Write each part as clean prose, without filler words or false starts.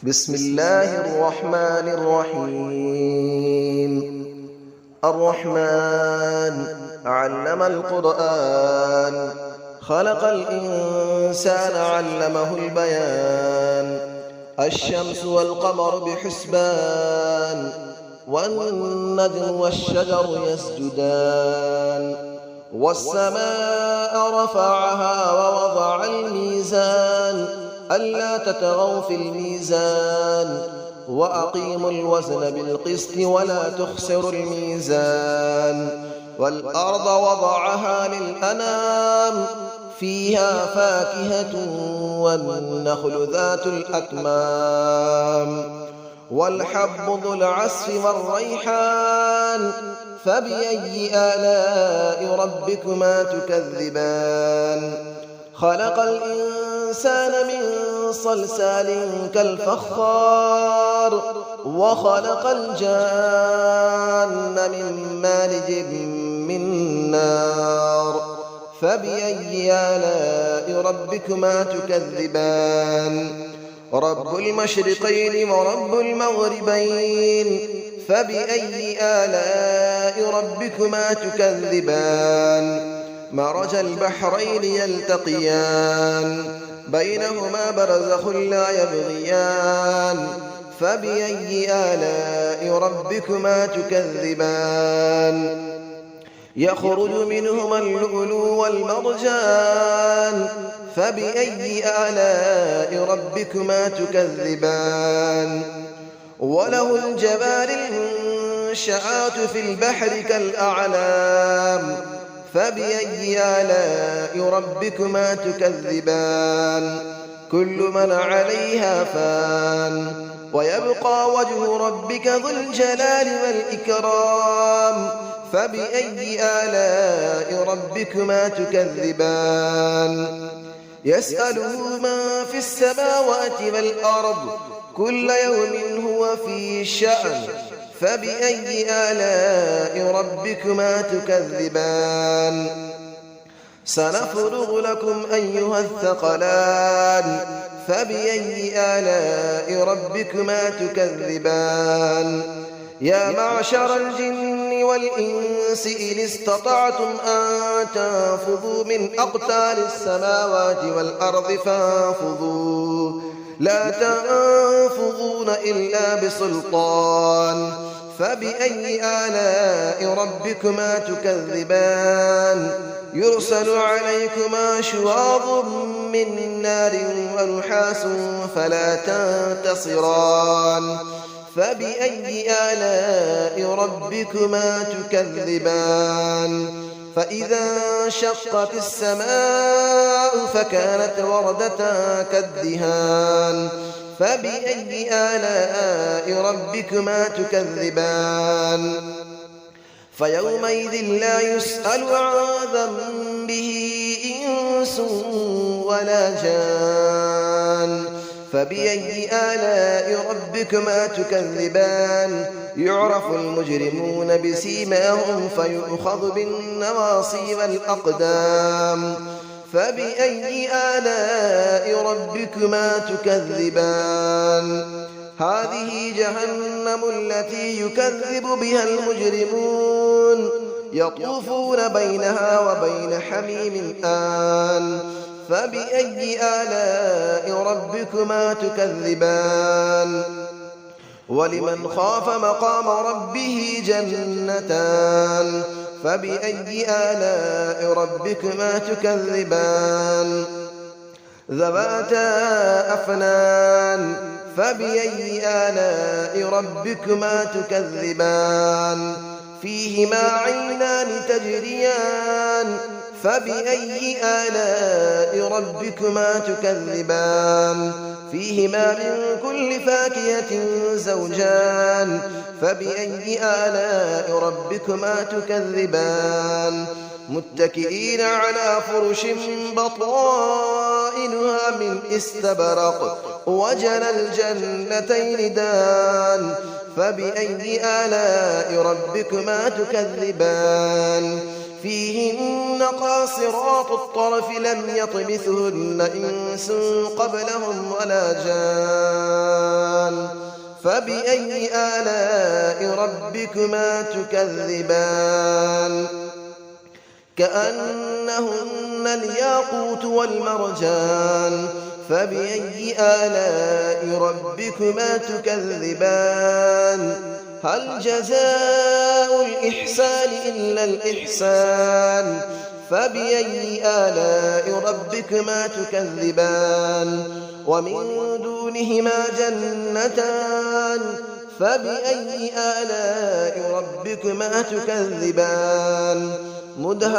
بسم الله الرحمن الرحيم. الرحمن علم القرآن، خلق الإنسان علمه البيان. الشمس والقمر بحسبان، والنجم والشجر يسجدان. والسماء رفعها ووضع الميزان، ألا تطغوا في الميزان، وأقيموا الوزن بالقسط ولا تخسروا الميزان. والأرض وضعها للأنام، فيها فاكهة والنخل ذات الأكمام. والحب ذو العصف والريحان، فبأي آلاء ربكما تكذبان. خلق الإنسان من صلصال كالفخار، وخلق الجان من مارج من نار. فبأي آلاء ربكما تكذبان. رب المشرقين ورب المغربين، فبأي آلاء ربكما تكذبان. مرج البحرين يلتقيان، بينهما برزخ لا يبغيان. فبأي آلاء ربكما تكذبان. يخرج منهما اللؤلؤ والمرجان، فبأي آلاء ربكما تكذبان. وله الجوار المنشآت في البحر كالأعلام، فبأي آلاء ربكما تكذبان. كل من عليها فان، ويبقى وجه ربك ذو الجلال والإكرام. فبأي آلاء ربكما تكذبان. يسأله من في السماوات والأرض، كل يوم هو في شأن. فبأي آلاء ربكما تكذبان. سنفرغ لكم أيها الثقلان، فبأي آلاء ربكما تكذبان. يا معشر الجن والإنس إن استطعتم أن تنفذوا من أقطار السماوات والأرض فانفذوا، لا تنفذون إلا بسلطان. فبأي آلاء ربكما تكذبان. يرسل عليكما شواظ من نار ونحاس فلا تنتصران. فبأي آلاء ربكما تكذبان. فإذا انشقت السماء فكانت وردة كالدهان. فبأي آلاء ربكما تكذبان. فيومئذ لا يسأل عن ذنبه إنس ولا جان. فبأي آلاء ربكما تكذبان. يعرف المجرمون بسيماهم فيؤخذ بالنواصي والأقدام. فبأي آلاء ربكما تكذبان. هذه جهنم التي يكذب بها المجرمون، يطوفون بينها وبين حميم آن. فبأي آلاء ربكما تكذبان. ولمن خاف مقام ربه جنتان. فبأي آلاء ربكما تكذبان. ذواتا أفنان. فبأي آلاء ربكما تكذبان. فيهما عينان تجريان. فبأي آلاء ربكما تكذبان. فيهما من كل فاكهة زوجان. فبأي آلاء ربكما تكذبان. متكئين على فرش بطائنها من استبرق، وجنى الجنتين دان. فبأي آلاء ربكما تكذبان. فيهن قاصرات الطرف لم يطمثهن إنس قبلهم ولا جان. فبأي آلاء ربكما تكذبان كأنهن الياقوت والمرجان فبأي آلاء ربكما تكذبان هل جزاء الإحسان إلا الإحسان فبأي آلاء ربكما تكذبان ومن دونهما جنتان فبأي آلاء ربكما تكذبان مدهامتان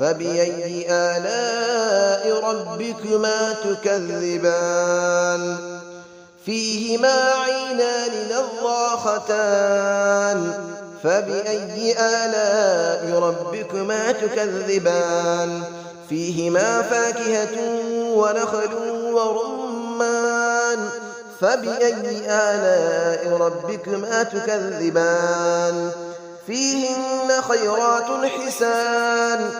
فبأي آلاء ربكما تكذبان فيهما عينان نضاختان فبأي آلاء ربكما تكذبان فيهما فاكهة ونخل ورمان فبأي آلاء ربكما تكذبان فيهن خيرات حسان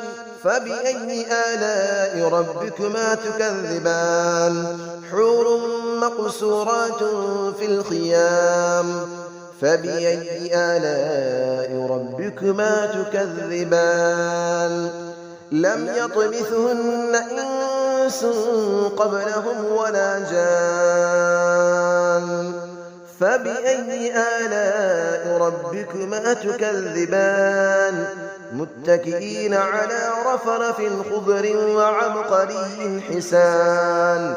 فبأي آلاء ربكما تكذبان حور مقصورات في الخيام فبأي آلاء ربكما تكذبان لم يطمثهن إنس قبلهم ولا جان فبأي آلاء ربكما تكذبان متكئين على رفرف خضر وعبقري حسان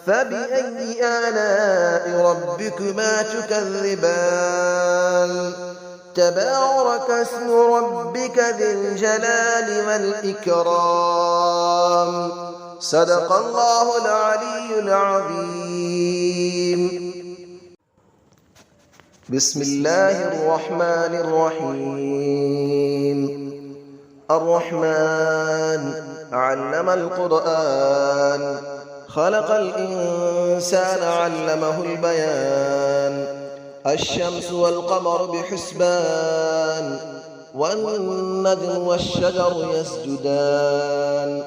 فبأي آلاء ربكما تكذبان تبارك اسم ربك ذي الجلال والإكرام صدق الله العلي العظيم بسم الله الرحمن الرحيم الرحمن علم القرآن خلق الإنسان علمه البيان الشمس والقمر بحسبان والنجم والشجر يسجدان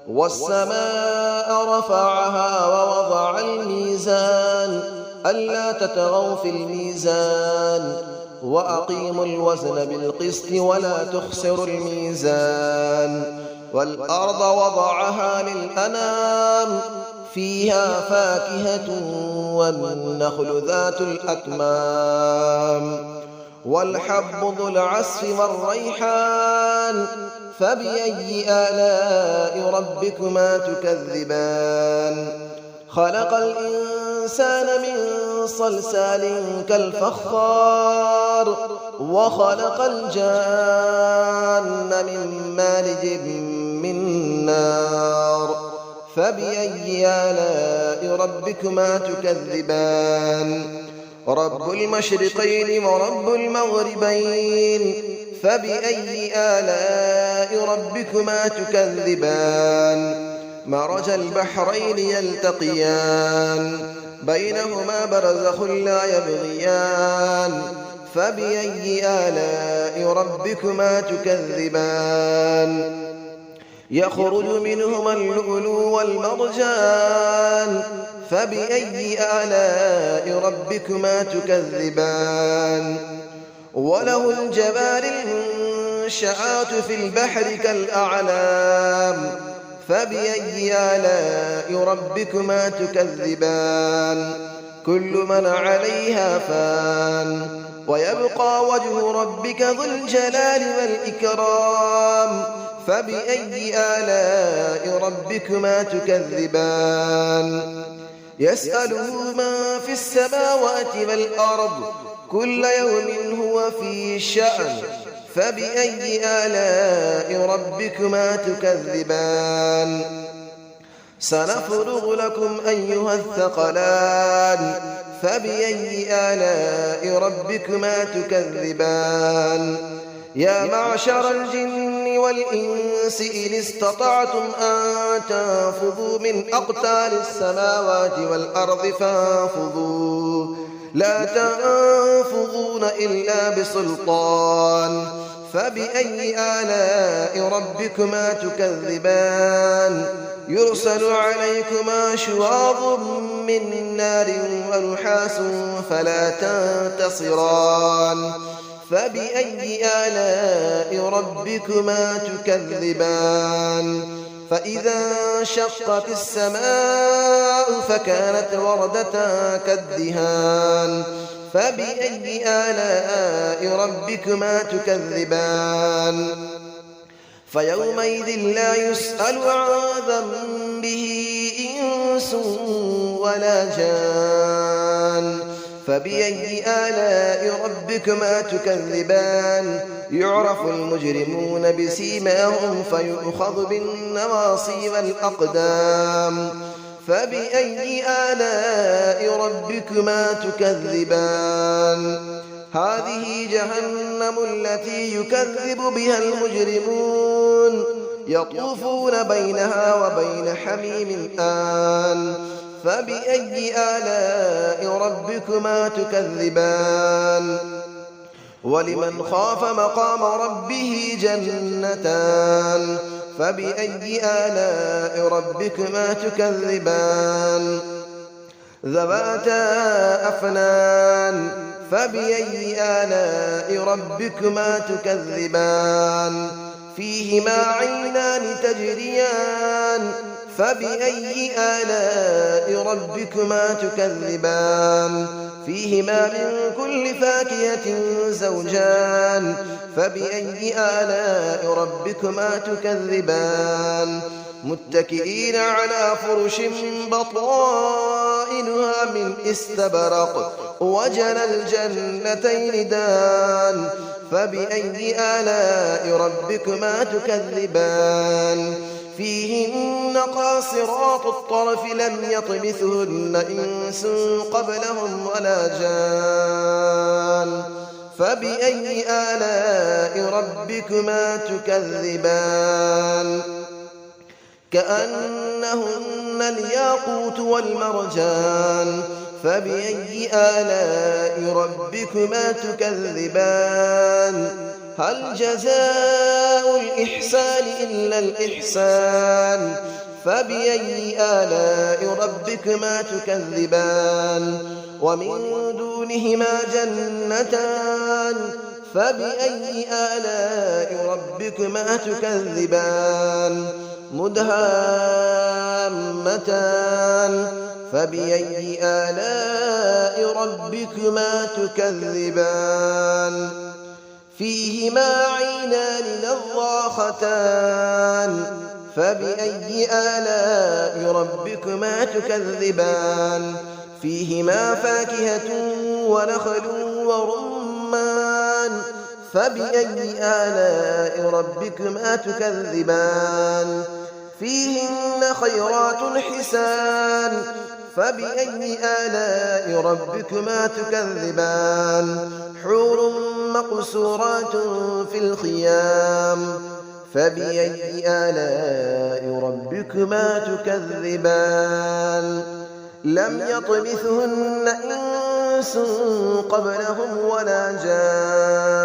والسماء رفعها ووضع الميزان ألا تطغوا في الميزان وأقيموا الوزن بالقسط ولا تخسروا الميزان والأرض وضعها للأنام فيها فاكهة والنخل ذات الأكمام والحب ذو العصف والريحان فبأي آلاء ربكما تكذبان خلق الإنسان من صلصال كالفخار وخلق الجان من مارج من نار فبأي آلاء ربكما تكذبان رب المشرقين ورب المغربين فبأي آلاء ربكما تكذبان مرج البحرين يلتقيان بينهما برزخ لا يبغيان فبأي آلاء ربكما تكذبان يخرج منهما اللؤلؤ والمرجان فبأي آلاء ربكما تكذبان وله الجبال المنشآت في البحر كالأعلام فبأي آلاء ربكما تكذبان كل من عليها فان ويبقى وجه ربك ذو الجلال والإكرام فبأي آلاء ربكما تكذبان يسأله من في السماوات والأرض كل يوم هو في شأن فبأي آلاء ربكما تكذبان سنفرغ لكم أيها الثقلان فبأي آلاء ربكما تكذبان يا معشر الجن والإنس إن استطعتم أن تنفذوا من أقطار السماوات والأرض فانفذوا لا تنفذون إلا بسلطان فبأي آلاء ربكما تكذبان يرسل عليكما شواظ من نار ونحاس فلا تنتصران فبأي آلاء ربكما تكذبان فإذا انشقت السماء فكانت وردة كالدهان فبأي آلاء ربكما تكذبان فيومئذ لا يسأل عن ذنبه إنس ولا جان فبأي آلاء ربكما تكذبان يعرف المجرمون بسيماهم فيؤخذ بالنواصي والأقدام فبأي آلاء ربكما تكذبان هذه جهنم التي يكذب بها المجرمون يطوفون بينها وبين حميم آن فبأي آلاء ربكما تكذبان ولمن خاف مقام ربه جنتان فبأي آلاء ربكما تكذبان ذواتا أفنان فبأي آلاء ربكما تكذبان فيهما عينان تجريان فبأي آلاء ربكما تكذبان فيهما من كل فاكهة زوجان فبأي آلاء ربكما تكذبان متكئين على فرش بطائنها من استبرق وجنى الجنتين دان فبأي آلاء ربكما تكذبان فيهن قاصرات الطرف لم يطمثهن إنس قبلهم ولا جان فبأي آلاء ربكما تكذبان كأنهن الياقوت والمرجان فبأي آلاء ربكما تكذبان هل جزاء الإحسان إلا الإحسان فبأي آلاء ربكما تكذبان ومن دونهما جنتان فبأي آلاء ربكما تكذبان مدهامتان فبأي آلاء ربكما تكذبان فيهما عينان نضاختان فبأي آلاء ربكما تكذبان فيهما فاكهة ونخل ورمان فبأي آلاء ربكما تكذبان فيهن خيرات حسان فبأي آلاء ربكما تكذبان حور مقصورات في الخيام فبأي آلاء ربكما تكذبان لم يطمثهن إنس قبلهم ولا جان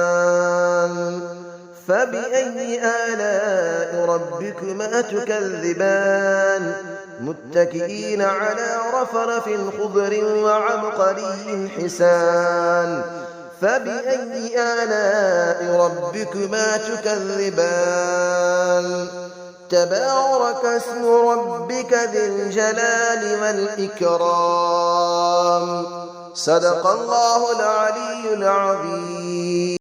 فبأي آلاء ربكما تكذبان متكئين على رفرف خضر وعبقري حسان فبأي آلاء ربكما تكذبان تبارك اسم ربك ذي الجلال والإكرام صدق الله العلي العظيم.